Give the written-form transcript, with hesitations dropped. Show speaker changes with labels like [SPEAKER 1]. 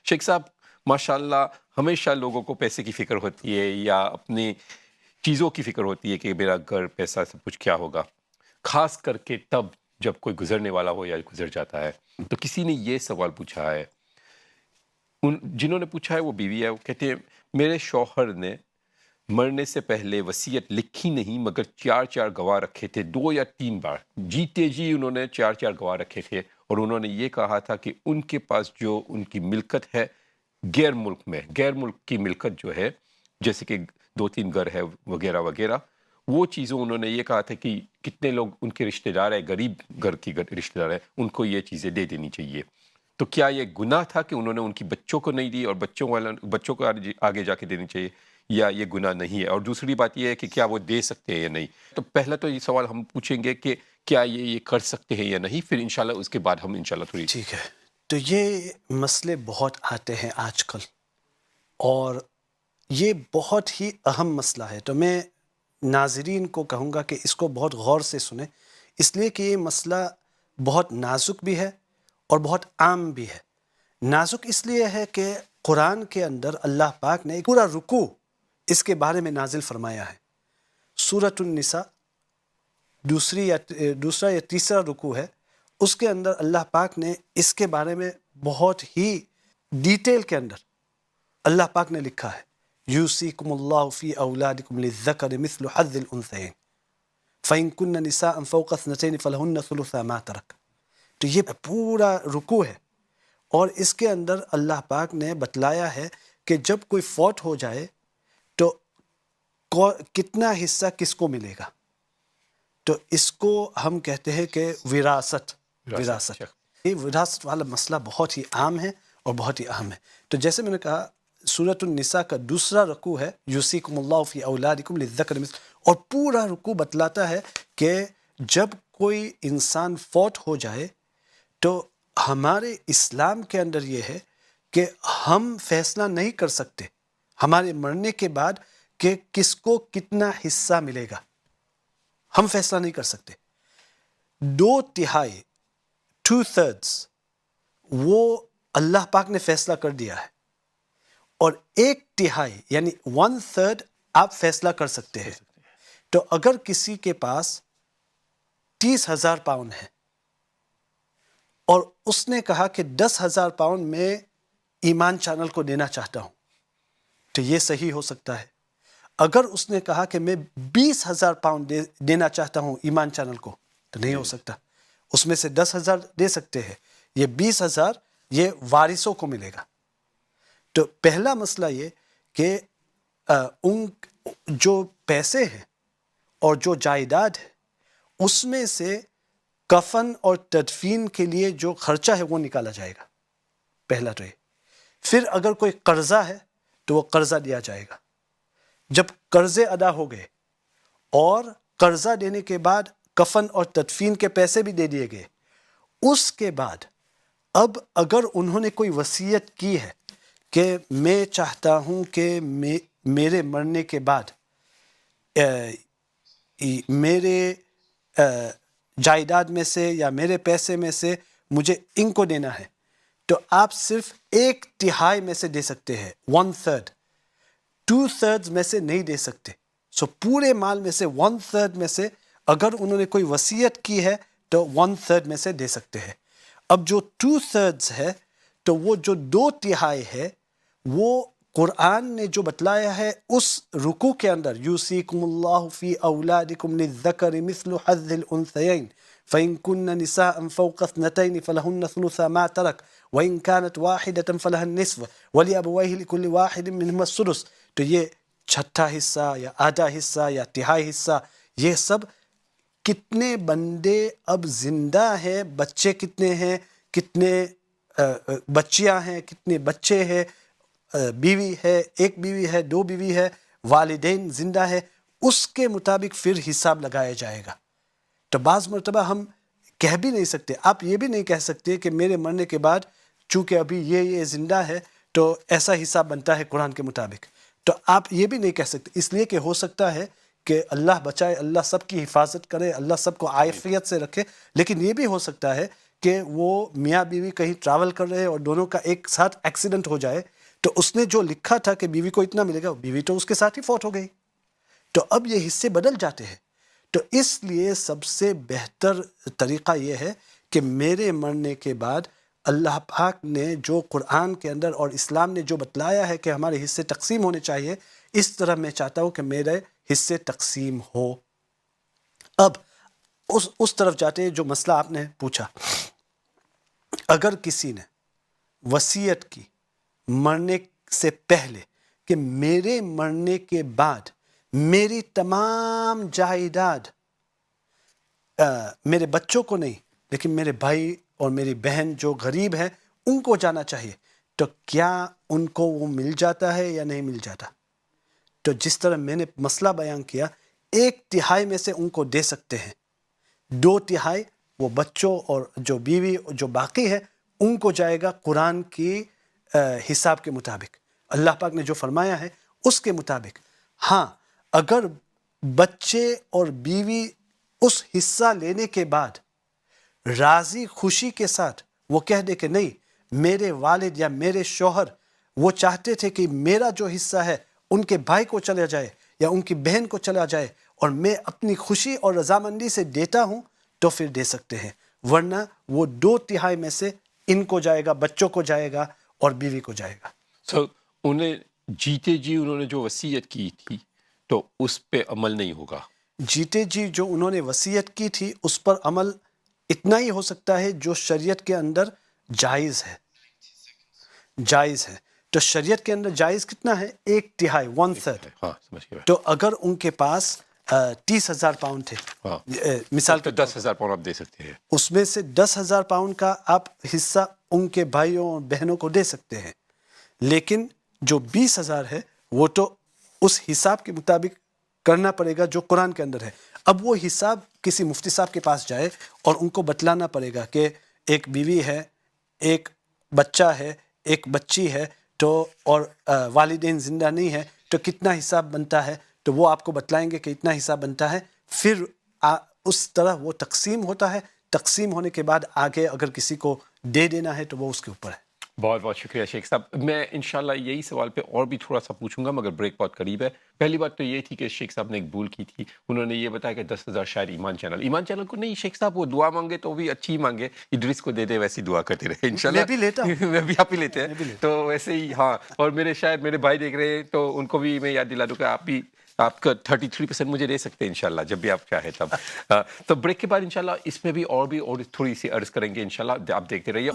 [SPEAKER 1] شیخ صاحب ماشاءاللہ ہمیشہ لوگوں کو پیسے کی فکر ہوتی ہے یا اپنی چیزوں کی فکر ہوتی ہے کہ میرا گھر پیسہ سب کچھ کیا ہوگا، خاص کر کے تب جب کوئی گزرنے والا ہو یا گزر جاتا ہے۔ تو کسی نے یہ سوال پوچھا ہے، جنہوں نے پوچھا ہے وہ بیوی ہے، وہ کہتے ہیں میرے شوہر نے مرنے سے پہلے وصیت لکھی نہیں مگر 4 گواہ رکھے تھے، 2 یا 3 بار جیتے جی انہوں نے 4 گواہ رکھے تھے، اور انہوں نے یہ کہا تھا کہ ان کے پاس جو ان کی ملکت ہے غیر ملک کی ملکت جو ہے، جیسے کہ 2-3 گھر ہے وغیرہ وغیرہ، وہ چیزوں انہوں نے یہ کہا تھا کہ کتنے لوگ ان کے رشتہ دار ہیں، غریب گھر کی رشتہ دار ہیں، ان کو یہ چیزیں دے دینی چاہیے۔ تو کیا یہ گناہ تھا کہ انہوں نے ان کی بچوں کو نہیں دی اور بچوں کو آگے جا کے دینی چاہیے، یا یہ گناہ نہیں ہے؟ اور دوسری بات یہ ہے کہ کیا وہ دے سکتے ہیں یا نہیں؟ تو پہلا تو یہ سوال ہم پوچھیں گے کہ کیا یہ کر سکتے ہیں یا نہیں، پھر انشاءاللہ اس کے بعد ہم انشاءاللہ تھوڑی
[SPEAKER 2] ٹھیک ہے۔ تو یہ مسئلے بہت آتے ہیں آج کل، اور یہ بہت ہی اہم مسئلہ ہے۔ تو میں ناظرین کو کہوں گا کہ اس کو بہت غور سے سنیں، اس لیے کہ یہ مسئلہ بہت نازک بھی ہے اور بہت عام بھی ہے۔ نازک اس لیے ہے کہ قرآن کے اندر اللہ پاک نے ایک پورا رکوع اس کے بارے میں نازل فرمایا ہے۔ سورۃ النساء دوسرا یا تیسرا رکوع ہے، اس کے اندر اللہ پاک نے اس کے بارے میں بہت ہی ڈیٹیل کے اندر اللہ پاک نے لکھا ہے، یوصیکم اللہ فی اولادکم للذکر مثل حظ الانثیین فإن کن نساء فوق اثنتین فلہن ثلث ما ترک۔ تو یہ پورا رکوع ہے، اور اس کے اندر اللہ پاک نے بتلایا ہے کہ جب کوئی فوت ہو جائے تو کتنا حصہ کس کو ملے گا۔ تو اس کو ہم کہتے ہیں کہ وراثت۔ یہ وراثت والا مسئلہ بہت ہی عام ہے اور بہت ہی اہم ہے۔ تو جیسے میں نے کہا، سورۃ النساء کا دوسرا رکوع ہے یوصیکم اللہ فی اولادکم للذکر مثل، اور پورا رکوع بتلاتا ہے کہ جب کوئی انسان فوت ہو جائے تو ہمارے اسلام کے اندر یہ ہے کہ ہم فیصلہ نہیں کر سکتے ہمارے مرنے کے بعد کہ کس کو کتنا حصہ ملے گا، ہم فیصلہ نہیں کر سکتے۔ 2/3 2/3 وہ اللہ پاک نے فیصلہ کر دیا ہے، اور 1/3 یعنی 1/3 آپ فیصلہ کر سکتے ہیں۔ تو اگر کسی کے پاس 30,000 پاؤنڈ ہے اور اس نے کہا کہ 10,000 پاؤنڈ میں ایمان چینل کو دینا چاہتا ہوں، تو یہ صحیح ہو سکتا ہے۔ اگر اس نے کہا کہ میں 20,000 پاؤنڈ دینا چاہتا ہوں ایمان چینل کو، تو نہیں ہو سکتا۔ اس میں سے 10,000 دے سکتے ہیں، یہ 20,000 یہ وارثوں کو ملے گا۔ تو پہلا مسئلہ یہ کہ ان جو پیسے ہیں اور جو جائیداد ہے، اس میں سے کفن اور تدفین کے لیے جو خرچہ ہے وہ نکالا جائے گا، پہلا تو یہ۔ پھر اگر کوئی قرضہ ہے تو وہ قرضہ دیا جائے گا۔ جب قرضے ادا ہو گئے اور قرضہ دینے کے بعد کفن اور تدفین کے پیسے بھی دے دیے گئے، اس کے بعد اب اگر انہوں نے کوئی وصیت کی ہے کہ میں چاہتا ہوں کہ میرے مرنے کے بعد میرے جائیداد میں سے یا میرے پیسے میں سے مجھے ان کو دینا ہے، تو آپ صرف 1/3 میں سے دے سکتے ہیں، 1/3۔ 2/3 میں سے نہیں دے سکتے۔ سو پورے مال میں سے 1/3 میں سے اگر انہوں نے کوئی وصیت کی ہے تو 1/3 میں سے دے سکتے ہیں۔ اب جو 2/3 ہے تو وہ جو 2/3 ہے، وہ قرآن نے جو بتلایا ہے اس رکوع کے اندر، یوصیکم اللہ فی اولادکم للذکر مثل حظ الانثیین فإن کن نساء فوق اثنتین فلہن ثلث ما ترک وإن كانت واحدة فلها النصف ولأبویہ لكل واحد منہما السدس۔ تو یہ چھٹا حصہ یا آدھا حصہ یا تہائی حصہ، یہ سب کتنے بندے اب زندہ ہیں، بچے کتنے ہیں، کتنے بچیاں ہیں، کتنے بچے ہیں، بیوی ہے، 1 بیوی ہے، 2 بیوی ہے، والدین زندہ ہے، اس کے مطابق پھر حساب لگایا جائے گا۔ تو بعض مرتبہ ہم کہہ بھی نہیں سکتے، آپ یہ بھی نہیں کہہ سکتے کہ میرے مرنے کے بعد چونکہ ابھی یہ زندہ ہے تو ایسا حساب بنتا ہے قرآن کے مطابق، تو آپ یہ بھی نہیں کہہ سکتے، اس لیے کہ ہو سکتا ہے کہ اللہ بچائے، اللہ سب کی حفاظت کرے، اللہ سب کو عافیت سے رکھے، لیکن یہ بھی ہو سکتا ہے کہ وہ میاں بیوی کہیں ٹریول کر رہے ہیں اور دونوں کا ایک ساتھ ایکسیڈنٹ ہو جائے تو اس نے جو لکھا تھا کہ بیوی کو اتنا ملے گا، بیوی تو اس کے ساتھ ہی فوت ہو گئی. تو اب یہ حصے بدل جاتے ہیں. تو اس لیے سب سے بہتر طریقہ یہ ہے کہ میرے مرنے کے بعد اللہ پاک نے جو قرآن کے اندر اور اسلام نے جو بتلایا ہے کہ ہمارے حصے تقسیم ہونے چاہیے، اس طرح میں چاہتا ہوں کہ میرے حصے تقسیم ہو. اب اس طرف جاتے ہیں جو مسئلہ آپ نے پوچھا. اگر کسی نے وصیت کی مرنے سے پہلے کہ میرے مرنے کے بعد میری تمام جائیداد میرے بچوں کو نہیں لیکن میرے بھائی اور میری بہن جو غریب ہیں ان کو جانا چاہیے، تو کیا ان کو وہ مل جاتا ہے یا نہیں مل جاتا؟ تو جس طرح میں نے مسئلہ بیان کیا، 1/3 میں سے ان کو دے سکتے ہیں، 2/3 وہ بچوں اور جو بیوی جو باقی ہے ان کو جائے گا قرآن کی حساب کے مطابق، اللہ پاک نے جو فرمایا ہے اس کے مطابق. ہاں، اگر بچے اور بیوی اس حصہ لینے کے بعد راضی خوشی کے ساتھ وہ کہہ دے کہ نہیں، میرے والد یا میرے شوہر وہ چاہتے تھے کہ میرا جو حصہ ہے ان کے بھائی کو چلا جائے یا ان کی بہن کو چلا جائے اور میں اپنی خوشی اور رضامندی سے دیتا ہوں، تو پھر دے سکتے ہیں. ورنہ وہ 2/3 میں سے ان کو جائے گا، بچوں کو جائے گا اور بیوی کو جائے گا.
[SPEAKER 1] سو انہیں جیتے جی انہوں نے جو وصیت کی تھی تو اس پہ عمل نہیں ہوگا.
[SPEAKER 2] جیتے جی جو انہوں نے وصیت کی تھی اس پر عمل اتنا ہی ہو سکتا ہے جو شریعت کے اندر جائز ہے. جائز ہے تو شریعت کے اندر جائز کتنا ہے؟ 1/3 1/3.
[SPEAKER 1] ہاں سمجھ گیا.
[SPEAKER 2] تو اگر ان کے پاس 30,000 پاؤنڈ تھے،
[SPEAKER 1] ہاں
[SPEAKER 2] مثال
[SPEAKER 1] تو 10,000 پاؤنڈ آپ دے سکتے ہیں.
[SPEAKER 2] اس میں سے 10,000 پاؤنڈ کا آپ حصہ ان کے بھائیوں اور بہنوں کو دے سکتے ہیں، لیکن جو 20,000 ہے وہ تو اس حساب کے مطابق کرنا پڑے گا جو قرآن کے اندر ہے. اب وہ حساب کسی مفتی صاحب کے پاس جائے اور ان کو بتلانا پڑے گا کہ ایک بیوی ہے، ایک بچہ ہے، ایک بچی ہے، تو اور والدین زندہ نہیں ہے، تو کتنا حساب بنتا ہے. تو وہ آپ کو بتلائیں گے کہ اتنا حساب بنتا ہے. پھر اس طرح وہ تقسیم ہوتا ہے. تقسیم ہونے کے بعد آگے اگر کسی کو دے دینا ہے تو وہ اس کے اوپر ہے.
[SPEAKER 1] بہت بہت شکریہ شیخ صاحب. میں انشاءاللہ یہی سوال پہ اور بھی تھوڑا سا پوچھوں گا مگر بریک بہت قریب ہے. پہلی بات تو یہ تھی کہ شیخ صاحب نے ایک بھول کی تھی، انہوں نے یہ بتایا کہ 10,000 شاید ایمان چینل کو نہیں. شیخ صاحب وہ دعا مانگے تو بھی اچھی مانگے، ادریس کو دے دے ویسی دعا کرتے رہے انشاءاللہ.
[SPEAKER 2] میں بھی لیتا ہوں.
[SPEAKER 1] میں بھی آپ ہی لیتے ہیں تو ویسے ہی. ہاں، اور میرے بھائی دیکھ رہے ہیں تو ان کو بھی میں یاد دلا دوں کہ آپ بھی آپ کا 33% مجھے دے سکتے ہیں انشاءاللہ جب بھی آپ چاہیں تب. تو بریک کے بعد انشاءاللہ اس میں بھی اور تھوڑی سی عرض کریں گے انشاءاللہ. آپ دیکھتے رہیے.